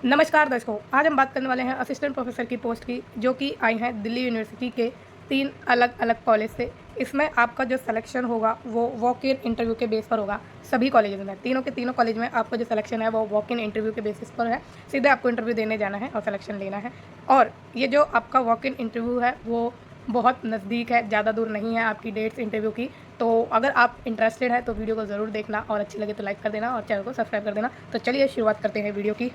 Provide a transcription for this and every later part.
नमस्कार दर्शकों, आज हम बात करने वाले हैं असिस्टेंट प्रोफेसर की पोस्ट की, जो कि आई हैं दिल्ली यूनिवर्सिटी के 3 अलग-अलग कॉलेज से। इसमें आपका जो सिलेक्शन होगा वो वॉक इन इंटरव्यू के बेस पर होगा। सभी कॉलेजेस में, तीनों के तीनों कॉलेज में आपका जो सिलेक्शन है वो वॉक इन इंटरव्यू के बेसिस पर है। सीधे आपको इंटरव्यू देने जाना है और सिलेक्शन लेना है। और ये जो आपका वॉक इन इंटरव्यू है वो बहुत नज़दीक है, ज़्यादा दूर नहीं है आपकी डेट्स इंटरव्यू की। तो अगर आप इंटरेस्टेड है तो वीडियो को ज़रूर देखना और अच्छी लगे तो लाइक कर देना और चैनल को सब्सक्राइब कर देना। तो चलिए शुरुआत करते हैं वीडियो की।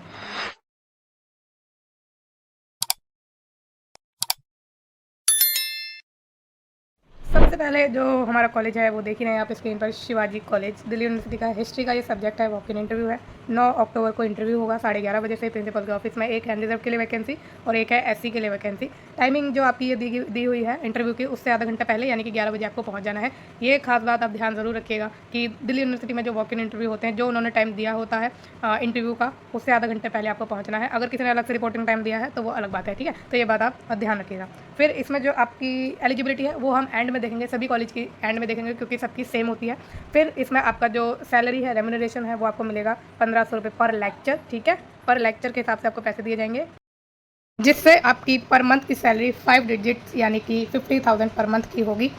सबसे पहले जो हमारा कॉलेज है वो देख ही रहे हैं आप स्क्रीन पर, शिवाजी कॉलेज दिल्ली यूनिवर्सिटी का हिस्ट्री का ये सब्जेक्ट है। वॉक इन इंटरव्यू है। 9 अक्टूबर को इंटरव्यू होगा 11:30 बजे से प्रिंसिपल के ऑफिस में। एक है रिजर्व के लिए वैकेंसी और एक है एससी के लिए वैकेंसी। टाइमिंग जो आपकी ये दी हुई है इंटरव्यू की, उससे आधा घंटा पहले यानी कि 11 बजे आपको पहुँच जाना है। ये खास बात आप ध्यान ज़रूर रखिएगा कि दिल्ली यूनिवर्सिटी में जो वॉक इन इंटरव्यू होते हैं, जो उन्होंने टाइम दिया होता है इंटरव्यू का, उससे आधा घंटे पहले आपको पहुँचना है। अगर किसी ने अलग से रिपोर्टिंग टाइम दिया है तो वो अलग बात है, ठीक है। तो ये बात आप ध्यान रखिएगा। फिर इसमें जो आपकी एलिजिबिलिटी है वो हम एंड में देखेंगे, सभी कॉलेज की एंड में देखेंगे क्योंकि सबकी सेम होती है। फिर इसमें आपका जो सैलरी है, रेम्यूनरेशन है, वो आपको मिलेगा 1500 रुपये पर लेक्चर, ठीक है। पर लेक्चर के हिसाब से आपको पैसे दिए जाएंगे, जिससे आपकी पर मंथ की सैलरी 5 डिजिट्स यानी कि 50,000 पर मंथ की होगी।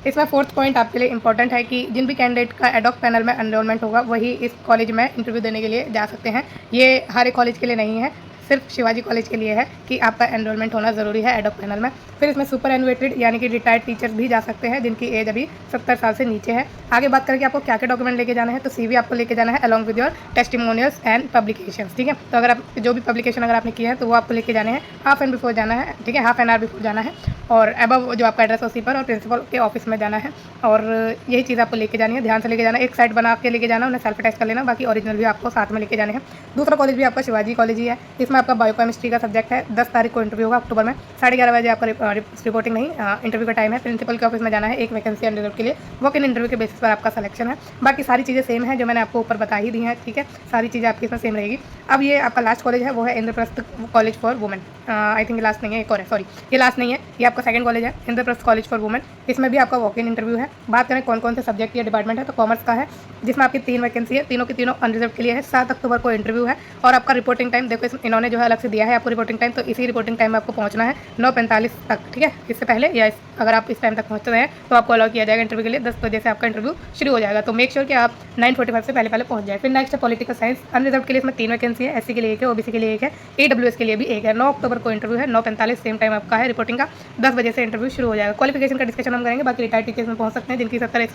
इसमें फोर्थ पॉइंट आपके लिए इंपॉर्टेंट है कि जिन भी कैंडिडेट का एडॉक पैनल में एनरोलमेंट होगा वही इस कॉलेज में इंटरव्यू देने के लिए जा सकते हैं। ये हर एक कॉलेज के लिए नहीं है, सिर्फ शिवाजी कॉलेज के लिए है कि आपका एनरोलमेंट होना ज़रूरी है एडॉक पैनल में। फिर इसमें सुपर एनुएटेड यानी कि रिटायर्ड टीचर्स भी जा सकते हैं जिनकी एज अभी 70 साल से नीचे है। आगे बात करके आपको क्या क्या डॉक्यूमेंट लेके जाना है, तो सीवी आपको लेके जाना है along with your testimonials and publications, ठीक है। तो अगर आप जो भी पब्लिकेशन अगर आपने किया है तो वो आपको लेके जाने हैं। हाफ एन बिफोर जाना है, ठीक है, हाफ एन आवर बिफोर जाना है। और अबव जो आपका एड्रेस उसी पर और प्रिंसिपल के ऑफिस में जाना है। और यही चीज़ आपको लेके जानी है, ध्यान से लेके जाना है। एक साइड बना के लेके जाना, उन्हें सेल्फ अटैच कर लेना, बाकी ओरिजिनल भी आपको साथ में लेके जाने हैं। दूसरा कॉलेज भी आपका शिवाजी कॉलेज ही है। इसमें आपका बायोकेमिस्ट्री का सब्जेक्ट है। 10 तारीख को इंटरव्यू होगा अक्टूबर में। 11:30 बजे आपका रिपोर्टिंग नहीं इंटरव्यू का टाइम है। प्रिंसिपल के ऑफिस में जाना है, एक वैकेंसी अनरिजर्व के लिए। वॉक इन इंटरव्यू के बेसिस पर आपका सिलेक्शन है। बाकी सारी चीज़ें सेम है जो मैंने आपको ऊपर बता ही दी हैं, ठीक है। सारी चीज़ें आपकी इसमें सेम रहेगी। अब ये आपका लास्ट कॉलेज है वो है Indraprastha college for women. I think last नहीं है, एक और है, सॉरी ये लास्ट नहीं है, ये आपका सेकंड कॉलेज है इंद्रप्रस्थ कॉलेज फॉर वुमेन। इसमें भी आपका वॉक इन इंटरव्यू है। बात करें कौन कौन से सब्जेक्ट या डिपार्टमेंट है, तो कॉमर्स का है जिसमें आपकी 3 वैकेंसी है, तीनों की तीनों अनरिजर्व के लिए है। 7 अक्टूबर को इंटरव्यू है। और आपका रिपोर्टिंग टाइम देखो इन्होंने जो है अलग से दिया है आपको रिपोर्टिंग टाइम, तो इसी रिपोर्टिंग टाइम में आपको पहुंचना है 9:45 तक, ठीक है। इससे पहले या अगर आप इस टाइम तक पहुंचते हैं तो आपको अलाउ किया जाएगा इंटरव्यू के लिए। 10 बजे से आपका इंटरव्यू शुरू हो जाएगा, तो मेक श्योर कि आप 9:45 से पहले पहुंच जाए। फिर नेक्स्ट है पॉलिटिकल साइंस अनरिजर्व के लिए। इसमें 3 वैकेंसी है, एससी के लिए एक है, ओबीसी के लिए एक है, ईडब्ल्यूएस के लिए भी एक है। 9 अक्टूबर को इंटरव्यू है, 9:45 सेम टाइम आपका है रिपोर्टिंग का। 10 बजे से इंटरव्यू शुरू हो जाएगा। क्वालिफिकेशन का डिस्कशन हम करेंगे, बाकी रिटायर्ड टीचर्स में पहुंच सकते हैं जिनकी 70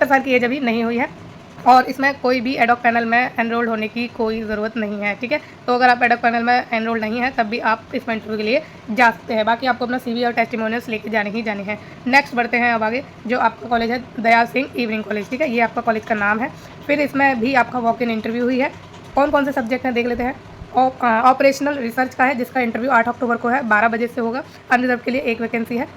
साल की एज अभी नहीं हुई है। और इसमें कोई भी एडॉक पैनल में एनरोल्ड होने की कोई ज़रूरत नहीं है, ठीक है। तो अगर आप एडॉक पैनल में एनरोल्ड नहीं है तब भी आप इसमें इंटरव्यू के लिए जा सकते हैं। बाकी आपको अपना सीवी और टेस्टिमोनियल्स लेके जाने ही जाने हैं। नेक्स्ट बढ़ते हैं अब आगे। जो आपका कॉलेज है दयाल सिंह इवनिंग कॉलेज, ठीक है, ये आपका कॉलेज का नाम है। फिर इसमें भी आपका वॉक इन इंटरव्यू हुई है। कौन कौन से सब्जेक्ट हैं देख लेते हैं। ऑपरेशनल रिसर्च का है जिसका इंटरव्यू 8 अक्टूबर को है, 12 बजे से होगा। अनरिजर्व के लिए एक वैकेंसी है।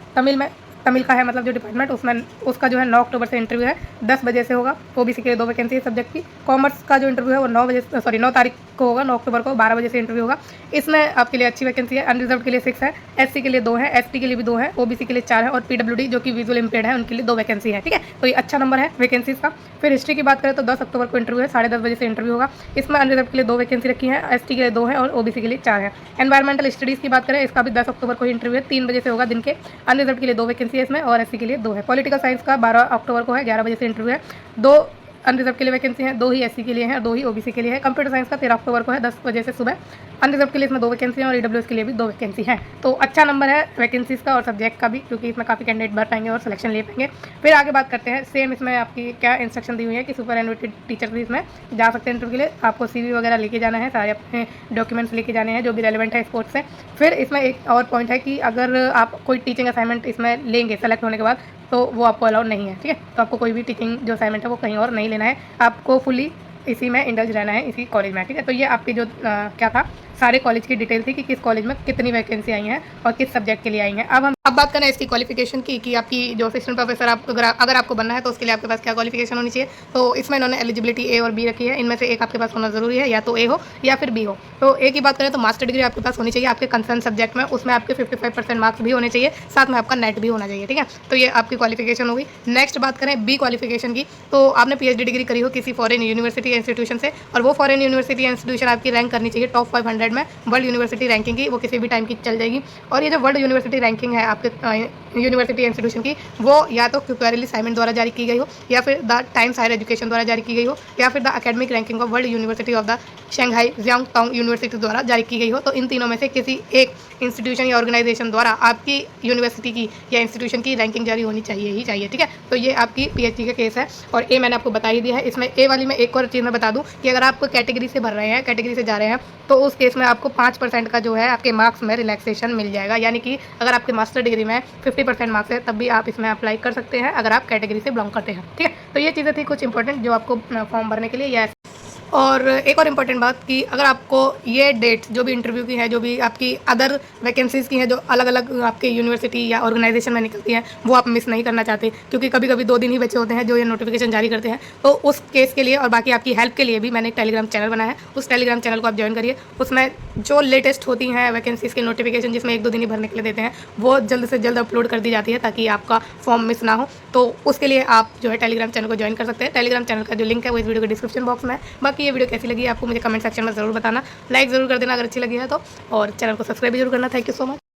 तमिल का है, मतलब जो डिपार्टमेंट उसमें उसका जो है 9 अक्टूबर से इंटरव्यू है, 10 बजे से होगा। ओबीसी के लिए 2 वैकेंसी है सब्जेक्ट की। कॉमर्स का जो इंटरव्यू है वो 9 तारीख को होगा, 9 अक्टूबर को 12 बजे से इंटरव्यू होगा। इसमें आपके लिए अच्छी वैकेंसी है। अनरिजर्व के लिए 6 है, एससी के लिए 2 है, एसटी के लिए भी 2 है, ओबीसी के लिए 4 है और पीडब्ल्यूडी जो कि विजुअल इम्पेयर्ड है उनके लिए 2 वैकेंसी है, ठीक है। तो ये अच्छा नंबर है वैकेंसीज का। फिर हिस्ट्री की बात करें तो 10 अक्टूबर को इंटरव्यू है, 10:30 बजे से इंटरव्यू होगा। इसमें अनरिजर्व के लिए 2 वैकेंसी रखी है, एसटी के लिए 2 है और ओबीसी के लिए 4 है। एनवायरमेंटल स्टडीज़ की बात करें, इसका भी 10 अक्टूबर को इंटरव्यू है, 3 बजे से होगा दिन के। अनरिजर्व के लिए 2 वैकेंसी है इसमें और एससी के लिए 2 है। पॉलिटिकल साइंस का 12 अक्टूबर को है, 11 बजे से इंटरव्यू है। 2 अनरिजर्व के लिए वैकेंसी है, 2 ही एससी के लिए है और 2 ही ओबीसी के लिए है। कंप्यूटर साइंस का 13 अक्टूबर को है, 10 बजे से सुबह। अनरिजर्व के लिए इसमें 2 वैकेंसी हैं और ईडब्ल्यूएस के लिए भी 2 वैकेंसी हैं। तो अच्छा नंबर है वैकेंसीज़ का और सब्जेक्ट का भी, क्योंकि इसमें काफ़ी कैंडिडेट भर पाएंगे और सिलेक्शन ले पाएंगे। फिर आगे बात करते हैं, सेम इसमें आपकी क्या इंस्ट्रक्शन दी हुई है कि सुपर एनुएटेड टीचर भी इसमें जा सकते हैं इंटरव्यू के लिए। आपको सीवी वगैरह लेके जाना है, सारे अपने डॉक्यूमेंट्स लेके जाने हैं जो भी रेलिवेंट है स्पोर्ट्स से। फिर इसमें एक और पॉइंट है कि अगर आप कोई टीचिंग असाइनमेंट इसमें लेंगे सेलेक्ट होने के बाद तो वो आपको अलाउड नहीं है, ठीक है। तो आपको कोई भी टीचिंग जो असाइनमेंट है वो कहीं और नहीं लेना है, आपको फुली इसी में इंडल्ज रहना है, इसी कॉलेज में, ठीक है। तो ये आपकी जो क्या था सारे कॉलेज की डिटेल थी कि किस कॉलेज में कितनी वैकेंसी आई हैं और किस सब्जेक्ट के लिए आई हैं। अब बात करें इसकी क्वालिफिकेशन की कि आपकी जो असिस्टेंट प्रोफेसर आप अगर आपको बनना है तो उसके लिए आपके पास क्या क्वालिफिकेशन होनी चाहिए। तो इसमें इन्होंने एलिजिबिलिटी ए और बी रखी है, इनमें से एक आपके पास होना ज़रूरी है, या तो ए हो या फिर बी हो। तो ए की बात करें तो मास्टर डिग्री आपके पास होनी चाहिए आपके कंसर्न सब्जेक्ट में, उसमें आपके 55% मार्क्स भी होने चाहिए, साथ में आपका नेट भी होना चाहिए, ठीक है। तो ये आपकी क्वालिफिकेशन होगी। नेक्स्ट बात करें बी क्वालिफिकेशन की, तो आपने पीएचडी डिग्री करी हो किसी फॉरेन यूनिवर्सिटी या इंस्टीट्यूशन से, और वो फॉरेन यूनिवर्सिटी या इंस्टीट्यूशन आपकी रैंक करनी चाहिए टॉप 500 में वर्ल्ड यूनिवर्सिटी रैंकिंग की, वो किसी भी टाइम की चल जाएगी। और ये जो वर्ल्ड यूनिवर्सिटी रैंकिंग है आपके यूनिवर्सिटी इंस्टीट्यूशन की, वो या तो क्यूक्वेरली साइमन द्वारा जारी की गई हो, या फिर द टाइम्स हायर एजुकेशन द्वारा जारी की गई हो, या फिर the academic ranking of world university of the Shanghai Jiaotong university द्वारा जारी की गई हो। तो इन तीनों में से किसी एक इंस्टीट्यूशन या ऑर्गेनाइजेशन द्वारा आपकी यूनिवर्सिटी की या इंस्टीट्यूशन की रैंकिंग जारी होनी चाहिए ही चाहिए, ठीक है। तो ये आपकी पीएचडी का केस है, और ए मैंने आपको बता ही दिया है। इसमें ए वाली में एक और चीज़ मैं बता दूं कि अगर आप कैटेगरी से भर रहे हैं, कैटेगरी से जा रहे हैं, तो उस केस में आपको 5% का जो है आपके मार्क्स में रिलैक्सेशन मिल जाएगा। यानी कि अगर आपके मास्टर डिग्री में 50% मार्क्स है तब भी आप इसमें अप्लाई कर सकते हैं अगर आप कैटेगरी से बिलोंग करते हैं, ठीक है। तो ये चीज़ें थी कुछ इंपॉर्टेंट जो आपको फॉर्म भरने के लिए। या और एक और इम्पॉर्टेंट बात कि अगर आपको ये डेट जो भी इंटरव्यू की है, जो भी आपकी अदर वैकेंसीज़ की हैं जो अलग अलग आपके यूनिवर्सिटी या ऑर्गेनाइजेशन में निकलती हैं, वो आप मिस नहीं करना चाहते, क्योंकि कभी कभी 2 दिन ही बचे होते हैं जो ये नोटिफिकेशन जारी करते हैं। तो उस केस के लिए और बाकी आपकी हेल्प के लिए भी मैंने एक टेलीग्राम चैनल बनाया है, उस टेलीग्राम चैनल को आप ज्वाइन करिए। उसमें जो लेटेस्ट होती हैं वैकेंसीज़ की नोटिफिकेशन, जिसमें 1-2 दिन ही भरने के लिए देते हैं, वो जल्द से जल्द अपलोड कर दी जाती है ताकि आपका फॉर्म मिस ना हो। तो उसके लिए आप जो है टेलीग्राम चैनल को ज्वाइन कर सकते हैं। टेलीग्राम चैनल का जो लिंक है वो इस वीडियो के डिस्क्रिप्शन बॉक्स में है। बाकी ये वीडियो कैसी लगी आपको मुझे कमेंट सेक्शन में ज़रूर बताना, लाइक ज़रूर कर देना अगर अच्छी लगी है तो, और चैनल को सब्सक्राइब भी जरूर करना। Thank you so much.